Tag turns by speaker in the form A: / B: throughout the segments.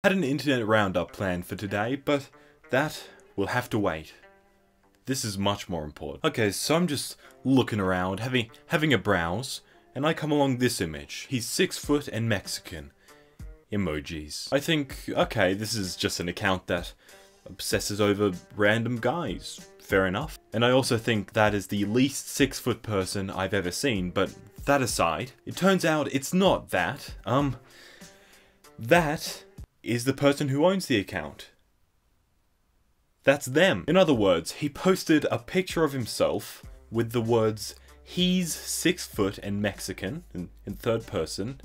A: Had an internet roundup planned for today, but that will have to wait. This is much more important. Okay, so I'm just looking around, having a browse, and I come along this image. He's 6 foot and Mexican. Emojis. I think, okay, this is just an account that obsesses over random guys. Fair enough. And I also think that is the least 6 foot person I've ever seen, but that aside, it turns out it's not that. That is the person who owns the account. That's them. In other words, he posted a picture of himself with the words, "He's 6 foot and Mexican," in third person,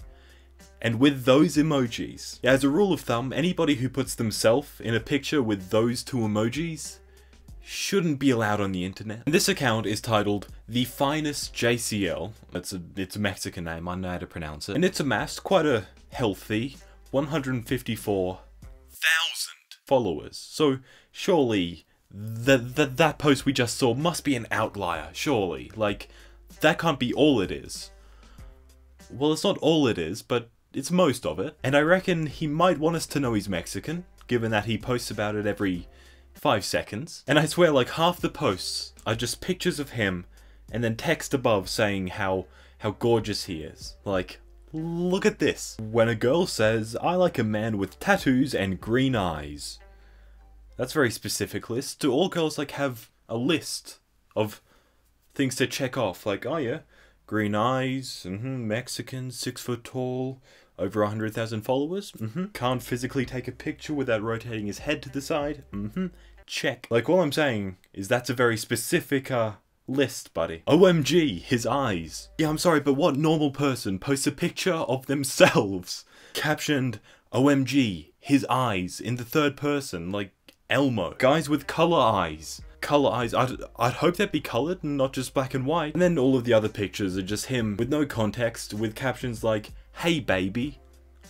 A: and with those emojis. As a rule of thumb, anybody who puts themselves in a picture with those two emojis shouldn't be allowed on the internet. And this account is titled thefinestjaciel. It's a Mexican name, I know how to pronounce it. And it's amassed quite a healthy 154,000 followers. So surely that post we just saw must be an outlier, surely. Like, that can't be all it is. Well, it's not all it is, but it's most of it. And I reckon he might want us to know he's Mexican, given that he posts about it every 5 seconds. And I swear, like, half the posts are just pictures of him and then text above saying how gorgeous he is. Like, look at this. When a girl says, "I like a man with tattoos and green eyes." That's a very specific list. Do all girls, like, have a list of things to check off? Like, oh yeah, green eyes, Mexican, 6 foot tall, over 100,000 followers, can't physically take a picture without rotating his head to the side, check. Like, all I'm saying is that's a very specific, list, buddy. OMG, his eyes. Yeah, I'm sorry, but what normal person posts a picture of themselves captioned, "OMG, his eyes," in the third person, like Elmo? Guys with color eyes. Color eyes, I'd hope they'd be colored and not just black and white. And then all of the other pictures are just him with no context, with captions like, "Hey baby,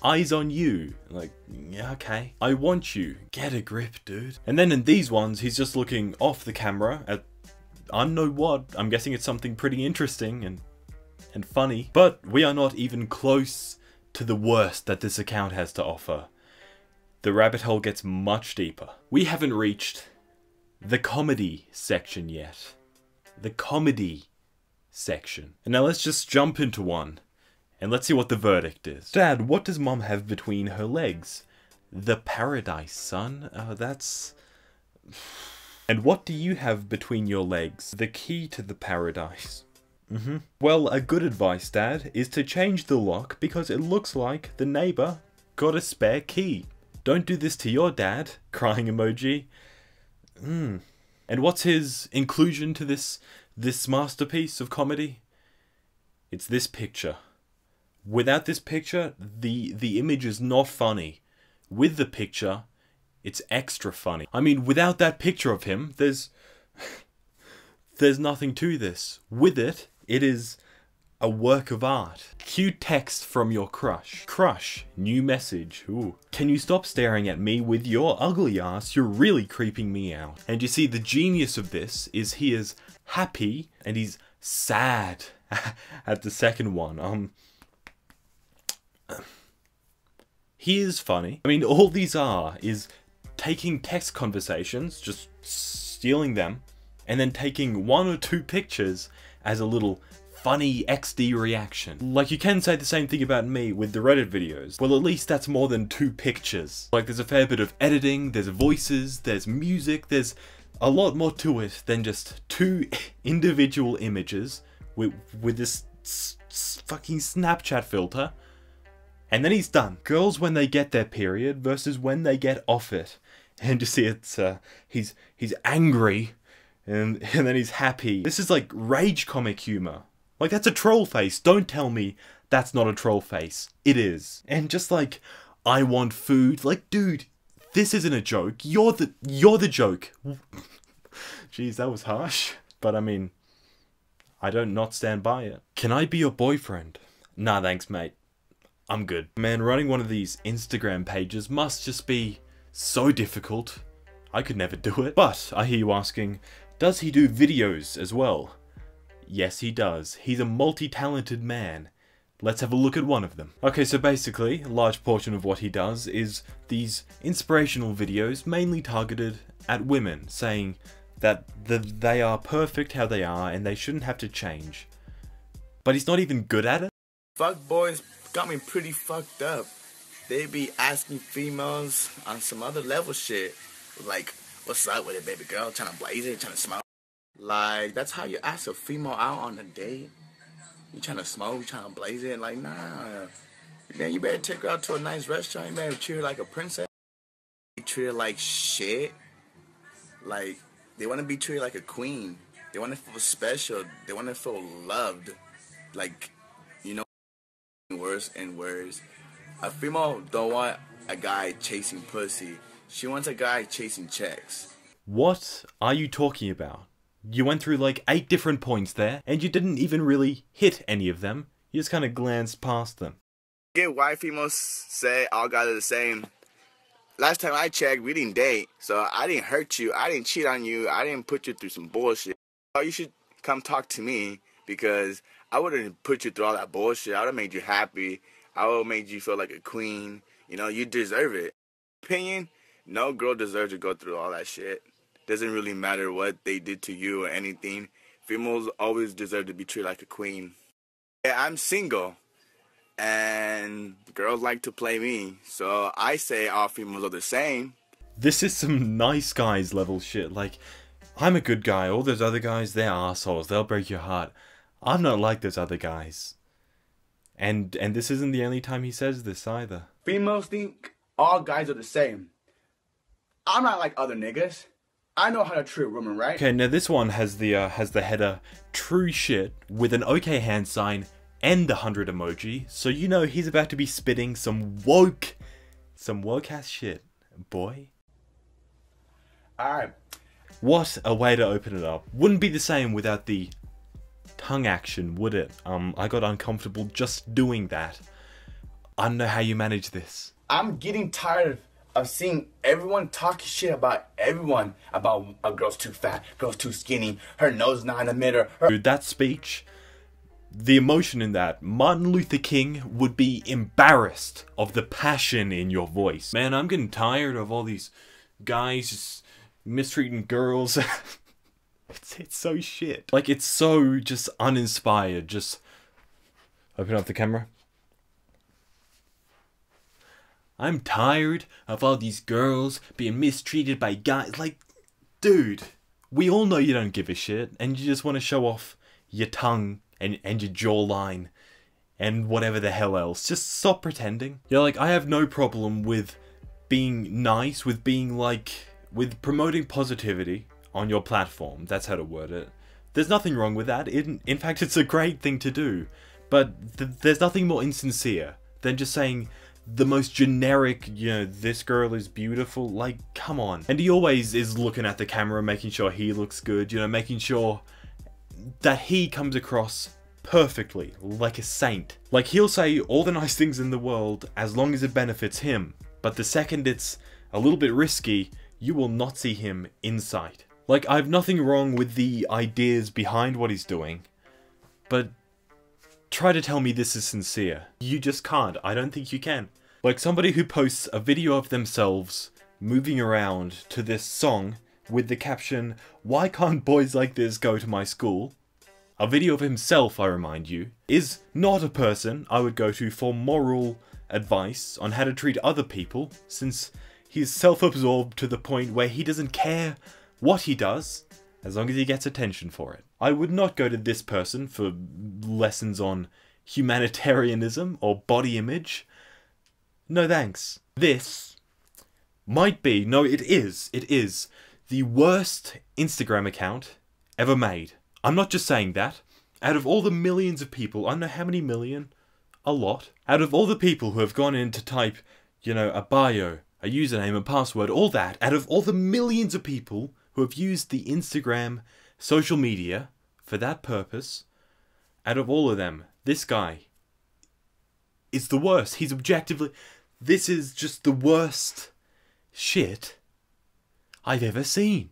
A: eyes on you." Like, yeah, okay. "I want you. Get a grip, dude." And then in these ones, he's just looking off the camera at, I don't know what. I'm guessing it's something pretty interesting and funny. But we are not even close to the worst that this account has to offer. The rabbit hole gets much deeper. We haven't reached the comedy section yet. The comedy section. And now let's just jump into one, and let's see what the verdict is. "Dad, what does Mom have between her legs?" "The paradise, son." Oh, that's... "And what do you have between your legs?" "The key to the paradise." "Well, a good advice, Dad, is to change the lock because it looks like the neighbor got a spare key." "Don't do this to your dad." Crying emoji. And what's his inclusion to this masterpiece of comedy? It's this picture. Without this picture, the image is not funny. With the picture, it's extra funny. I mean, without that picture of him, there's nothing to this. With it, it is a work of art. Cue text from your crush. Crush, new message. Ooh. "Can you stop staring at me with your ugly ass? You're really creeping me out." And you see, the genius of this is he is happy and he's sad at the second one. He is funny. I mean, all these are is taking text conversations, just stealing them, and then taking 1 or 2 pictures as a little funny XD reaction. Like, you can say the same thing about me with the Reddit videos. Well, at least that's more than 2 pictures. Like, there's a fair bit of editing, there's voices, there's music, there's a lot more to it than just 2 individual images with this fucking Snapchat filter. And then he's done. Girls when they get their period versus when they get off it. And you see, it's he's angry and then he's happy. This is like rage comic humor. Like, that's a troll face. Don't tell me that's not a troll face. It is. And just like, "I want food." Like, dude, this isn't a joke. You're the joke. Jeez, that was harsh. But I mean, I don't not stand by it. "Can I be your boyfriend?" "Nah, thanks, mate. I'm good." Man, running one of these Instagram pages must just be so difficult. I could never do it. But I hear you asking, does he do videos as well? Yes, he does. He's a multi-talented man. Let's have a look at one of them. Okay, so basically, a large portion of what he does is these inspirational videos mainly targeted at women, saying that they are perfect how they are and they shouldn't have to change. But he's not even good at it.
B: Fuck boys got me pretty fucked up. They be asking females on some other level shit. Like, what's up with it, baby girl? Trying to blaze it, trying to smoke. Like, that's how you ask a female out on a date? You trying to smoke, you trying to blaze it? Like, nah. Man, you better take her out to a nice restaurant. You better treat her like a princess. Treat her like shit. Like, they want to be treated like a queen. They want to feel special. They want to feel loved. Like, you know, worse and worse. A female don't want a guy chasing pussy. She wants a guy chasing checks.
A: What are you talking about? You went through like 8 different points there, and you didn't even really hit any of them. You just kind of glanced past them.
B: Get why females say all guys are the same. Last time I checked, we didn't date, so I didn't hurt you, I didn't cheat on you, I didn't put you through some bullshit. Oh, you should come talk to me, because I wouldn't put you through all that bullshit. I would have made you happy. I would have made you feel like a queen. You know, you deserve it. Opinion, no girl deserves to go through all that shit. Doesn't really matter what they did to you or anything. Females always deserve to be treated like a queen. Yeah, I'm single, and girls like to play me, so I say all females are the same.
A: This is some nice guys level shit. Like, I'm a good guy. All those other guys, they're assholes. They'll break your heart. I'm not like those other guys. And this isn't the only time he says this either.
B: Females think all guys are the same. I'm not like other niggas. I know how to treat a woman, right?
A: Okay, now this one has the header true shit with an okay hand sign and the 100 emoji, so you know he's about to be spitting some woke ass shit, boy.
B: Alright.
A: What a way to open it up. Wouldn't be the same without the tongue action, would it? I got uncomfortable just doing that. I don't know how you manage this.
B: I'm getting tired of seeing everyone talking shit about everyone. About a girl's too fat, girl's too skinny, her nose not in the middle.
A: Dude, that speech, the emotion in that, Martin Luther King would be embarrassed of the passion in your voice. Man, I'm getting tired of all these guys just mistreating girls. It's so shit. Like, it's so just uninspired. Just open up the camera. I'm tired of all these girls being mistreated by guys. Like, dude, we all know you don't give a shit, and you just want to show off your tongue and your jawline and whatever the hell else. Just stop pretending. You're like, I have no problem with being nice, with being like, with promoting positivity on your platform. That's how to word it. There's nothing wrong with that. In fact, it's a great thing to do. But there's nothing more insincere than just saying the most generic, you know, this girl is beautiful. Like, come on. And he always is looking at the camera, making sure he looks good, you know, making sure that he comes across perfectly, like a saint. Like, he'll say all the nice things in the world as long as it benefits him. But the second it's a little bit risky, you will not see him in sight. Like, I have nothing wrong with the ideas behind what he's doing, but try to tell me this is sincere. You just can't. I don't think you can. Like, somebody who posts a video of themselves moving around to this song with the caption, "Why can't boys like this go to my school?" A video of himself, I remind you, is not a person I would go to for moral advice on how to treat other people, since he's self-absorbed to the point where he doesn't care what he does, as long as he gets attention for it. I would not go to this person for lessons on humanitarianism or body image. No thanks. This might be, no it is the worst Instagram account ever made. I'm not just saying that. Out of all the millions of people, I don't know how many million, a lot. Out of all the people who have gone in to type, you know, a bio, a username, a password, all that, out of all the millions of people who have used the Instagram social media for that purpose, out of all of them, this guy is the worst. He's objectively... This is just the worst shit I've ever seen.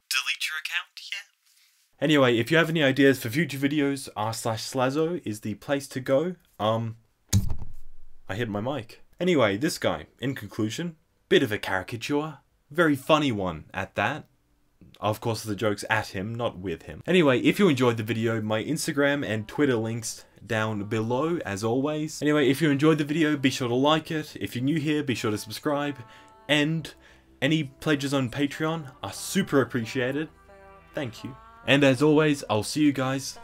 A: Delete your account? Yeah. Anyway, if you have any ideas for future videos, r/Slazo is the place to go. I hit my mic. Anyway, this guy, in conclusion, bit of a caricature. Very funny one at that. Of course, the joke's at him, not with him. Anyway, if you enjoyed the video, my Instagram and Twitter links down below, as always. Anyway, if you enjoyed the video, be sure to like it. If you're new here, be sure to subscribe. And any pledges on Patreon are super appreciated. Thank you. And as always, I'll see you guys.